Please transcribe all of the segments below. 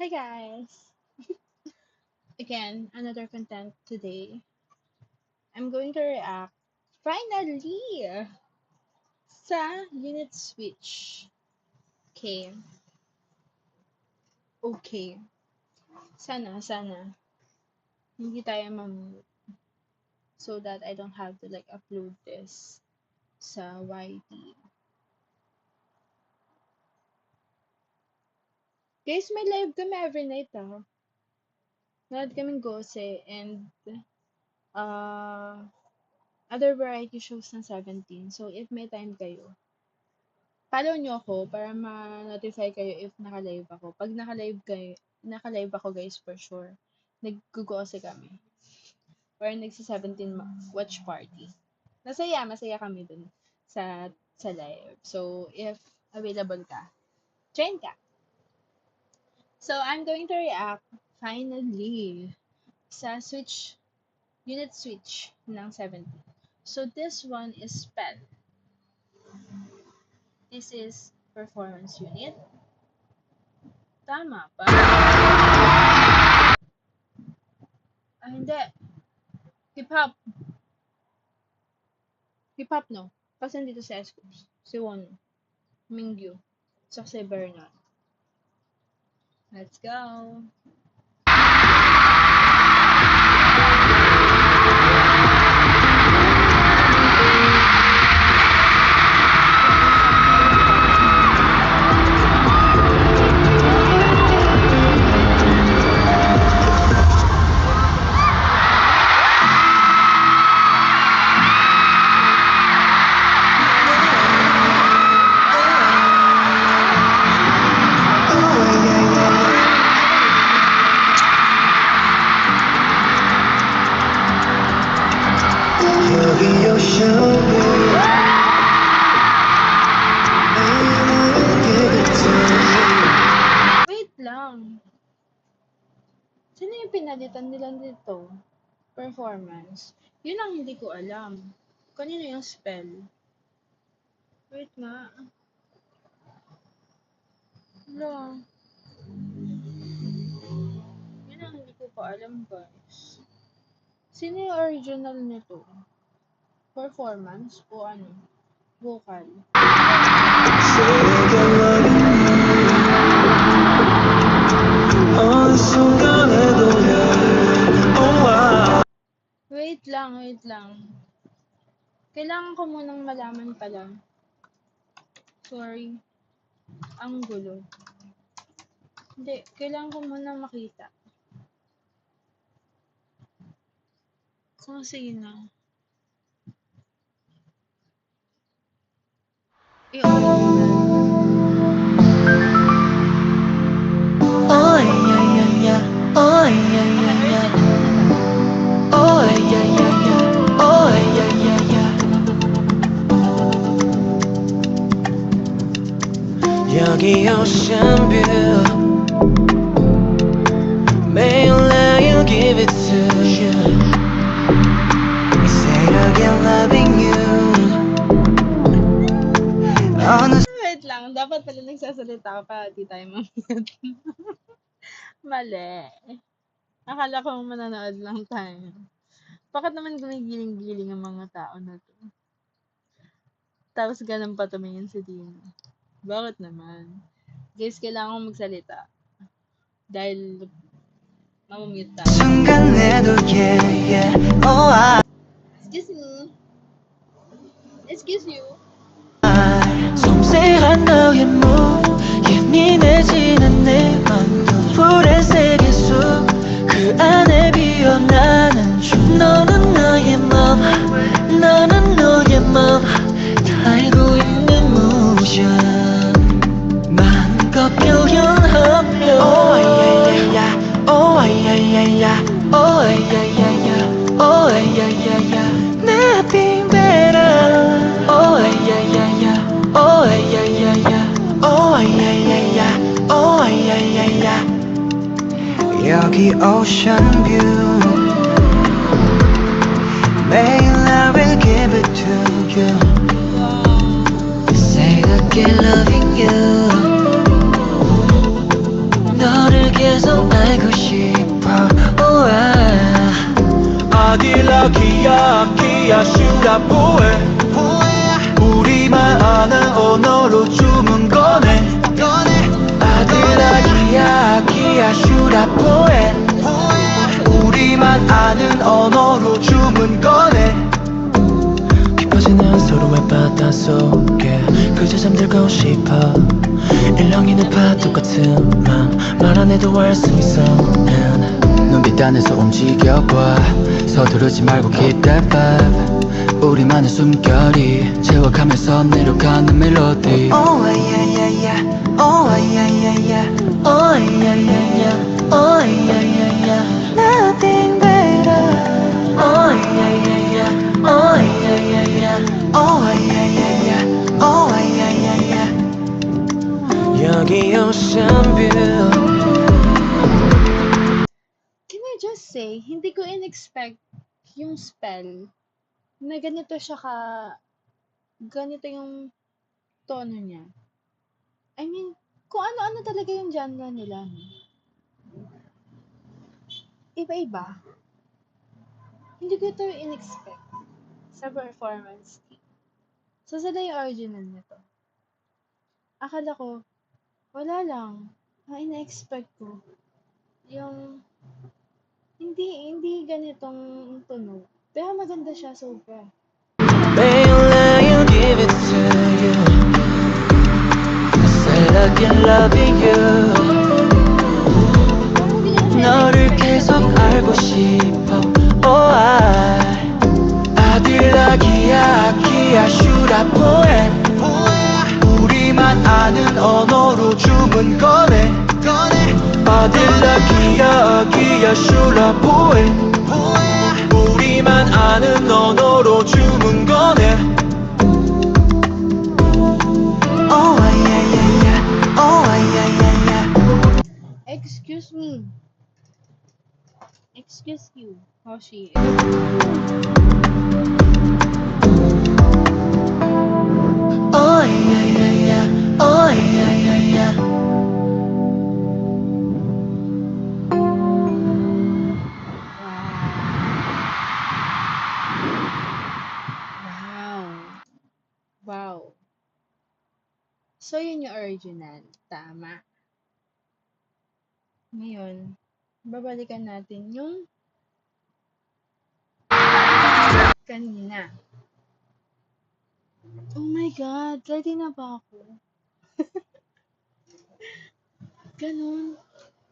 Hi guys! Again, another content today. I'm going to react, finally, sa Unit Switch. Okay. Okay. Sana, hindi tayo mamute so that I don't have to upload this sa YT. Guys, may live kami every night Meron kaming Gose and uh, other variety shows ng 17. So, if may time kayo, follow nyo ako para ma-notify kayo if naka-live ako. Pag naka-live ako guys for sure, nag-gugose kami. Or nagsa-17 watch party. Masaya kami dun sa live. So, if available ka, join ka. So, I'm going to react finally sa Unit Switch ng 17. So, this one is spell. This is performance unit. Tama ba? Hindi. Hip-hop. Hip-hop, no? Kasi nandito si S-Coops. Si Won. Mingyu. Tsaka si Bernard. Let's go! Wait lang. Sino yung pinalitan nila dito? Performance. Yun ang hindi ko alam. Kanino yung spell? Wait nga. Wala. Yun ang hindi ko pa alam, guys. Sino yung original nito? Performance o ano? Vocal? Wait lang. Kailangan ko munang malaman pala. Sorry. Ang gulo. Hindi, kailangan ko munang makita. So, sige na. Oh yeah yeah yeah, oh yeah yeah yeah, oh yeah yeah yeah, oh yeah yeah yeah. 여기 ocean view, 매일 I give it to you. You say again loving you. Wait lang, dapat pala nagsasalita ka pa, di tayo mamute. Mali. Akala ko manonood lang tayo. Bakit naman gumigiling-giling ang mga tao na to? Tapos ganun pa tumingin si Dino. Bakit naman? Guys, kailangan kong magsalita. Dahil mamamute tayo. Excuse me. Excuse you. 섬세한 너의 목 예민해지는 내 맘도 불의 세계 속 그 안에 피어나는 춤 너는 너의 맘 나는 너의 맘 달고 있는 모션 마음껏 표현하며 Oh yeah yeah yeah Oh yeah yeah yeah Oh yeah yeah yeah Oh yeah yeah yeah Nothing better Oh yeah yeah yeah Oh yeah yeah yeah Oh yeah yeah yeah Oh yeah yeah yeah 여기 ocean view 매일 I will give it to you Say again loving you 너를 계속 알고 싶어. Oh, 아딜라키야 키야 슈라보에 우리만 아는 언어로 주문 꺼내 아딜라키야 키야 슈라보에 우리만 아는 언어로 주문 꺼내 깊어지는 서로의 바다 속에 그저 잠들고 싶어. 일렁이는 파도 같은 맘말 안 해도 알 수 있어. 눈빛 안에서 움직여봐 서두르지 말고 keep that vibe 우리만의 숨결이 재워가면서 내려가는 멜로디 Oh yeah yeah yeah. Oh yeah yeah yeah. Oh yeah yeah yeah. Oh yeah yeah yeah. Nothing better. Oh yeah yeah yeah. Oh yeah yeah yeah. Oh yeah yeah yeah. Oh yeah yeah yeah. 여기 ocean view. Can I just say, hindi ko in-expect yung spell na ganito yung tono niya. I mean, kung ano-ano talaga yung genre nila. No? Iba-iba. Hindi ko ito in-expect sa performance team. So, sila yung original nito. Akala ko, wala lang. Ang ina-expect ko, yung hindi ganitong tunog. Pero maganda siya, sobra. Baby, I'll give it to you. I said I can love you. Parang hindi ko naman 너를 in-expect 계속 na ganito. 알고 싶어. Oh, 아딜라키야 키야 슈라보에 우리만 아는 언어로 주문 꺼내 아딜라키야 키야 슈라보에 우리만 아는 언어로 주문 꺼내 oh yeah yeah yeah. Oh yeah yeah yeah. Excuse me. Excuse you. Hoshi. Oh yeah yeah yeah. Oh yeah yeah yeah. Wow. Wow. So, yun yung original. Tama. Ngayon, babalikan natin yung kanina. Oh my God! Ready na ba ako? Ganon.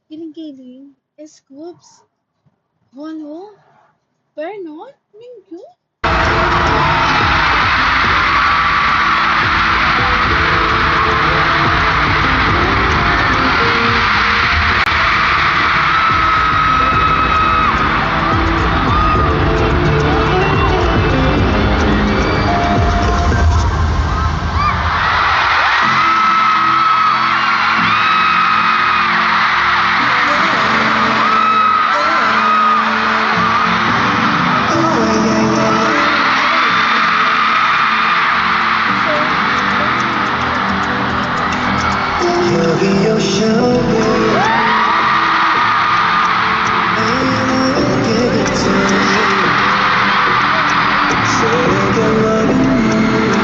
Giling-giling. Scoops. Wano? Vernon? Mingyu? 여기 ocean view. And I'll give it to you. Say I can love you.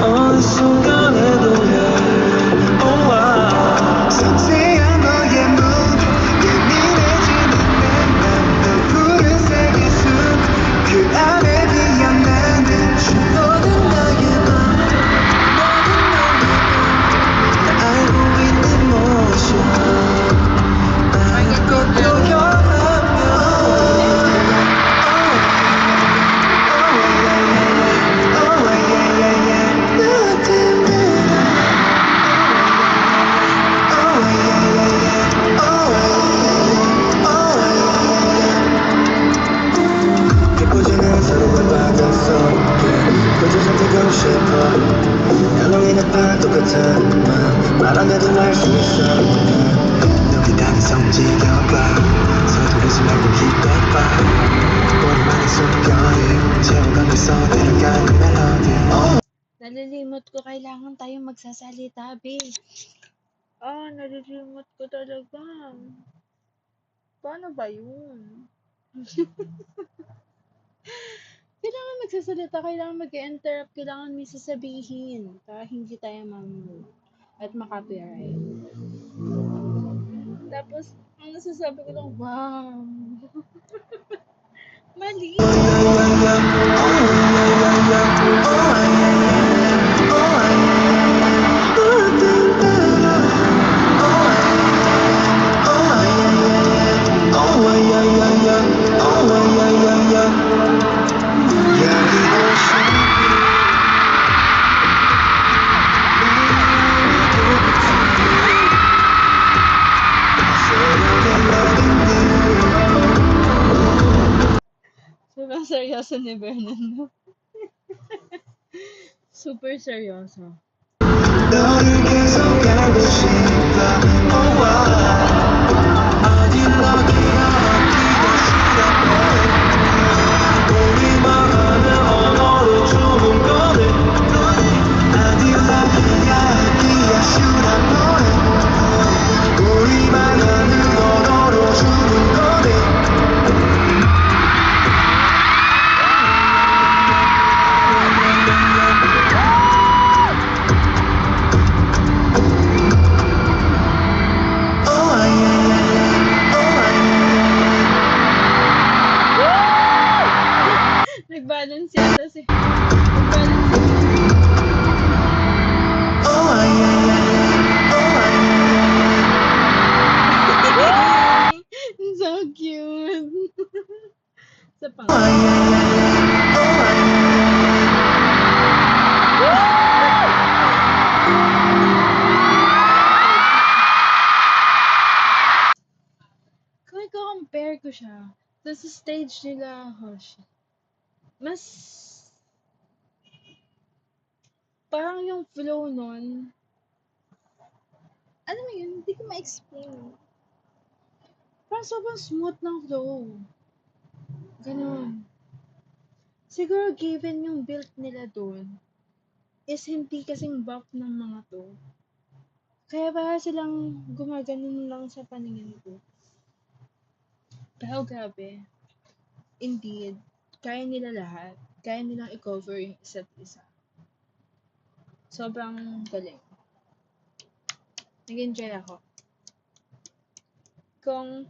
어느 순간에도 yeah. Oh, 섬세한 너의 눈 예민해지는 내맘 푸른색의 숲그 안에 피어나는 모든 나의 맘 모든 너의 맘 알고 있는 모션 아무것도 깊어지는 서로의 바다 속에 그저 잠들고 싶어 열렁이는 파도 같은 맘말 안 해도 알 수 있어 눈빛 안에서 움직여봐 서두르지 말고 keep that vibe 우리만의 숨결이 채워가면서 내려가는 멜로디 Nalilimot ko, kailangan tayo magsasalita, babe. Nalilimot ko talaga. Paano ba yun? Kailangan magsasalita, kailangan mag-interrupt, kailangan may sasabihin para hindi tayo at makapiright. Tapos, ang nasasabi ko lang, wow. Mali. Sobrang seryoso ni Vernon, no? Super seryoso. 너를 계속 알고 싶다 oh, 어디 너기야 어디가 싫어 우리만 아는 언어로 주문 거네 어디 너기야 어디야 싫어 우리만 아는 언어로 주문 거네 Nag-balance yata si... Nag-balance si... So cute. Sa pang... Kung i-compare ko siya sa stage nila, Hoshi, mas parang yung flow nun, alam mo yun, hindi ko ma-explain. Parang sobrang smooth ng flow. Ganon. Siguro given yung build nila doon, is hindi kasing buff ng mga to. Kaya para silang gumaganon lang sa paningin ko. Pero grabe, indeed, kaya nila lahat. Kaya nilang i-cover yung isa't isa. Sobrang galing. Nag-enjoy ako. Kung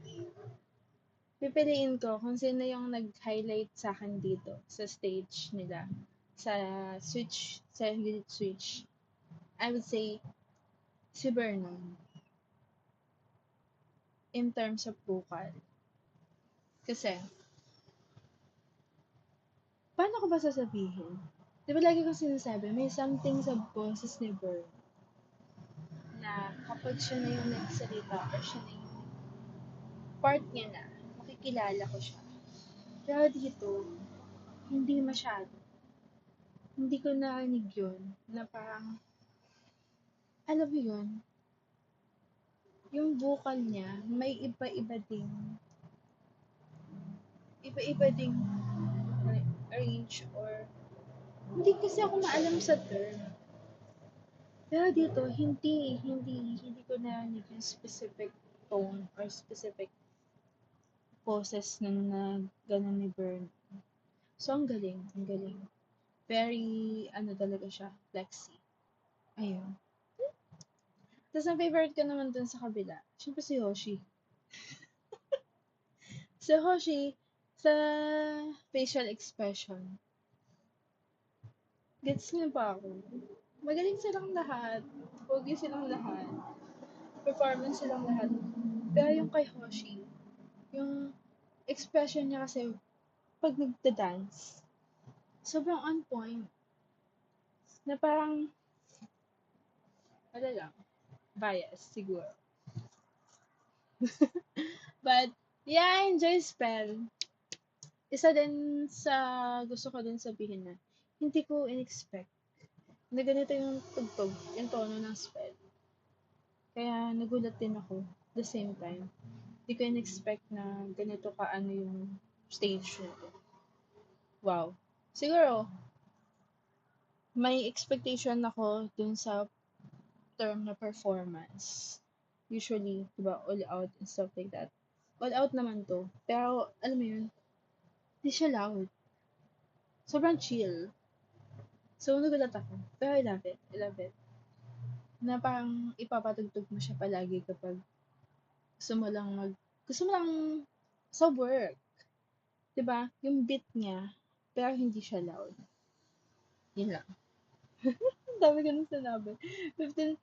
pipiliin ko kung sino yung nag-highlight sa akin dito sa stage nila, sa unit switch, I would say si Vernon in terms of vocal. Kasi, paano ko ba sasabihin? Di ba lagi kong sinasabi, may something sa boses ni Vernon na kapag siya na yung nagsalita or siya na yung part niya na, makikilala ko siya. Pero dito, hindi masyado. Hindi ko narinig yun na parang, alam mo yun, yung vocal niya, may iba-iba ding range or, hindi kasi ako maalam sa term. Pero dito, hindi ko narinig yung specific tone or specific poses na gano'n ni Bern. So, ang galing, ang galing. Very, ano talaga siya, flexy. Ayun. Tapos, ang favorite ko naman dun sa kabila, syempre si Hoshi. Si Hoshi, sa facial expression, gets niya ba ako? Magaling silang lahat. Pogi silang lahat. Performance silang lahat. Pero yung kay Hoshi, yung expression niya kasi pag nagda-dance, sobrang on point. Na parang, wala lang, bias siguro. But, yeah, I enjoy spell. Isa din sa gusto ko din sabihin na hindi ko in-expect na ganito yung tugtog, yung tono ng spell. Kaya nagulat din ako the same time. Hindi ko in-expect na ganito ka ano yung stage nito. Wow. Siguro, may expectation ako dun sa term na performance. Usually, diba, all out and stuff like that. All out naman to. Pero, alam mo yun, di siya loud. Sobrang chill. So, nagulat ako. Pero I love it. I love it. Na parang ipapatugtog mo siya palagi kapag gusto mo lang gusto mo lang sa work. 'Di ba? Yung beat niya, pero hindi siya loud. Yun lang. Ang dami ko nang sinabi. 15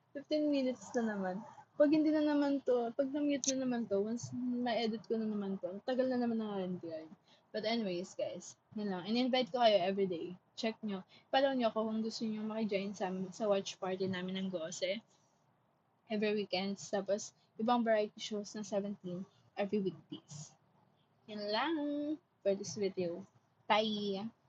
minutes na naman. Pag hindi na naman to, pag na-mute na naman to, once ma-edit ko na naman to, ang tagal na naman ng grind. But anyways, guys, yun lang. In-invite ko kayo everyday. Check nyo. Follow nyo ako kung gusto nyo makijoin sa watch party namin ng Gose every weekends. Tapos, ibang variety shows na 17 every weekdays. Yun lang for this video. Bye!